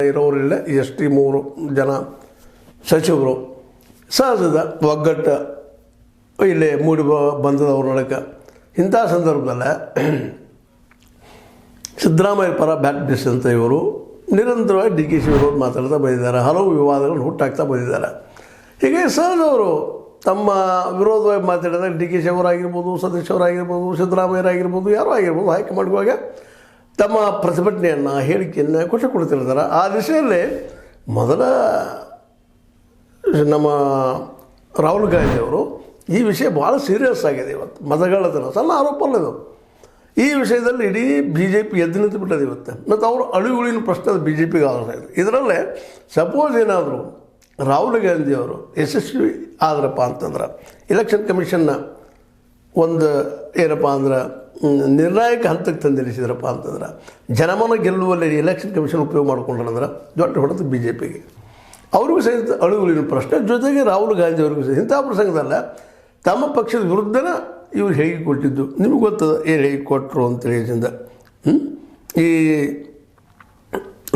ಇರೋರಿಲ್ಲ ಎಷ್ಟು 3 ಜನ ಸಚಿವರು ಸಹಜದ ಒಗ್ಗಟ್ಟು ಇಲ್ಲಿ ಮೂಡಿ ಬಂದದವ್ರ ನಡಕ ಇಂಥ ಸಂದರ್ಭದಲ್ಲೇ ಸಿದ್ದರಾಮಯ್ಯ ಪರ ಬ್ಯಾಪ್ಟಿಸ್ಟ್ ಅಂತ ಇವರು ನಿರಂತರವಾಗಿ ಡಿ ಕೆ ಶಿ ವಿರೋಧ ಮಾತಾಡ್ತಾ ಬಂದಿದ್ದಾರೆ. ಹಲವು ವಿವಾದಗಳನ್ನು ಹುಟ್ಟಾಕ್ತಾ ಬಂದಿದ್ದಾರೆ. ಹೀಗೆ ಸಹಜವರು ತಮ್ಮ ವಿರೋಧವಾಗಿ ಮಾತಾಡಿದಾಗ ಡಿ ಕೆ ಶಿ ಅವರಾಗಿರ್ಬೋದು, ಸದಸ್ಯರಾಗಿರ್ಬೋದು, ಸಿದ್ದರಾಮಯ್ಯರಾಗಿರ್ಬೋದು, ಯಾರೂ ಆಗಿರ್ಬೋದು, ಹೈಕಮಾಂಡ್ಗೆ ತಮ್ಮ ಪ್ರತಿಭಟನೆಯನ್ನು ಹೇಳಿಕೆಯನ್ನು ಕೊಡ್ತಿರ್ತಾರೆ. ಆ ದಿಶೆಯಲ್ಲಿ ಮೊದಲ ನಮ್ಮ ರಾಹುಲ್ ಗಾಂಧಿ ಅವರು ಈ ವಿಷಯ ಭಾಳ ಸೀರಿಯಸ್ ಆಗಿದೆ. ಇವತ್ತು ಮತಗಳ್ಳತನ ಸಣ್ಣ ಆರೋಪ ಅಲ್ಲ ಇದು. ಈ ವಿಷಯದಲ್ಲಿ ಇಡೀ ಬಿ ಜೆ ಪಿ ಎದ್ದು ನಿಂತು ಬಿಟ್ಟದೆ ಇವತ್ತು. ಮತ್ತು ಅವರು ಅಳಿಗುಳಿನ ಪ್ರಶ್ನೆ ಅದು ಬಿ ಜೆ ಪಿಗೆ ಆಧಾರ ಇದೆ. ಇದರಲ್ಲೇ ಸಪೋಸ್ ಏನಾದರೂ ರಾಹುಲ್ ಗಾಂಧಿ ಅವರು ಯಶಸ್ವಿ ಆದ್ರಪ್ಪ ಅಂತಂದ್ರೆ ಎಲೆಕ್ಷನ್ ಕಮಿಷನ್ನ ಒಂದು ಏನಪ್ಪ ಅಂದ್ರೆ ನಿರ್ಣಾಯಕ ಹಂತಕ್ಕೆ ತಂದಿರಿಸಿದ್ರಪ್ಪ ಅಂತಂದ್ರೆ ಜನಮನ ಗೆಲ್ಲುವಲ್ಲಿ ಎಲೆಕ್ಷನ್ ಕಮಿಷನ್ ಉಪಯೋಗ ಮಾಡ್ಕೊಂಡ್ರಂದ್ರೆ ದೊಡ್ಡ ಹೊಡೆದು ಬಿ ಜೆ ಪಿಗೆ ಅವ್ರಿಗೂ ಸಹಿತ ಅಳುಗುಳಿನ ಪ್ರಶ್ನೆ, ಜೊತೆಗೆ ರಾಹುಲ್ ಗಾಂಧಿ ಅವ್ರಿಗೂ ಸಹಿತ ಇಂಥ ಪ್ರಸಂಗದಲ್ಲ ತಮ್ಮ ಪಕ್ಷದ ವಿರುದ್ಧನೇ ಇವ್ರು ಹೇಗೆ ಕೊಟ್ಟಿದ್ದು ನಿಮಗೆ ಗೊತ್ತದ ಏನು ಹೇಗೆ ಕೊಟ್ಟರು ಅಂತೇಳಿದಿಂದ ಈ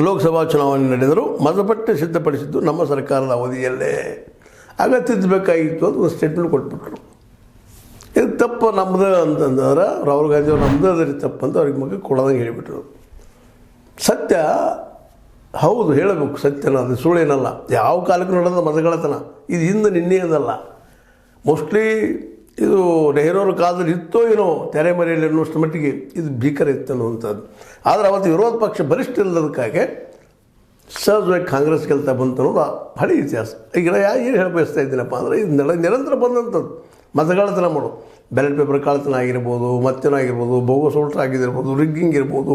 ಲೋಕಸಭಾ ಚುನಾವಣೆ ನಡೆದರೂ ಮತಪಟ್ಟಿ ಸಿದ್ಧಪಡಿಸಿದ್ದು ನಮ್ಮ ಸರ್ಕಾರದ ಅವಧಿಯಲ್ಲೇ ಆಗ ತಿದ್ದಬೇಕಾಗಿತ್ತು ಅಂತ ಒಂದು ಸ್ಟೇಟ್ಮೆಂಟ್ ಕೊಟ್ಬಿಟ್ರು. ಇದು ತಪ್ಪು ನಮ್ಮದು ಅಂತಂದ್ರೆ ರಾಹುಲ್ ಗಾಂಧಿ ಅವ್ರು ನಮ್ಮದು ಅದರಿ ತಪ್ಪು ಅಂತ ಅವ್ರಿಗೆ ಮಗ ಕೊಡೋದಂಗೆ ಹೇಳಿಬಿಟ್ರು. ಸತ್ಯ ಹೌದು ಹೇಳಬೇಕು, ಸತ್ಯನ ಅದು ಸುಳ್ಳೇನಲ್ಲ. ಯಾವ ಕಾಲಕ್ಕೂ ನಡೆದ ಮತಗಳತನ ಇದು ಹಿಂದೆ ನಿನ್ನೆಯದಲ್ಲ. ಮೋಸ್ಟ್ಲಿ ಇದು ನೆಹರೂರ ಕಾಲದಲ್ಲಿ ಇತ್ತೋ ಏನೋ ತೆರೆ ಮರೆಯಲ್ಲಿ ಅನ್ನೋಷ್ಟು ಮಟ್ಟಿಗೆ ಇದು ಭೀಕರ ಇತ್ತು ಅನ್ನುವಂಥದ್ದು. ಆದರೆ ಅವತ್ತು ವಿರೋಧ ಪಕ್ಷ ಬಲಿಷ್ಠ ಇಲ್ಲದಕ್ಕಾಗಿ ಸಹಜವಾಗಿ ಕಾಂಗ್ರೆಸ್ ಗೆಲ್ತಾ ಬಂತು ಅನ್ನೋದು ಹಳೆ ಇತಿಹಾಸ. ಈಗ ಏನು ಹೇಳಿ ಬಯಸ್ತಾ ಇದ್ದೀನಪ್ಪ ಅಂದರೆ ಇದು ನಿರಂತರ ಬಂದಂಥದ್ದು ಮತಗಳ್ಳತನ ಮಾಡೋದು. ಬ್ಯಾಲೆಟ್ ಪೇಪರ್ ಕಳ್ಳತನ ಆಗಿರ್ಬೋದು, ಮತ್ತೇನಾಗಿರ್ಬೋದು, ಬೋಗಸ್ ವೋಟರ್ ಆಗಿರ್ಬೋದು, ರಿಗ್ಗಿಂಗ್ ಇರ್ಬೋದು.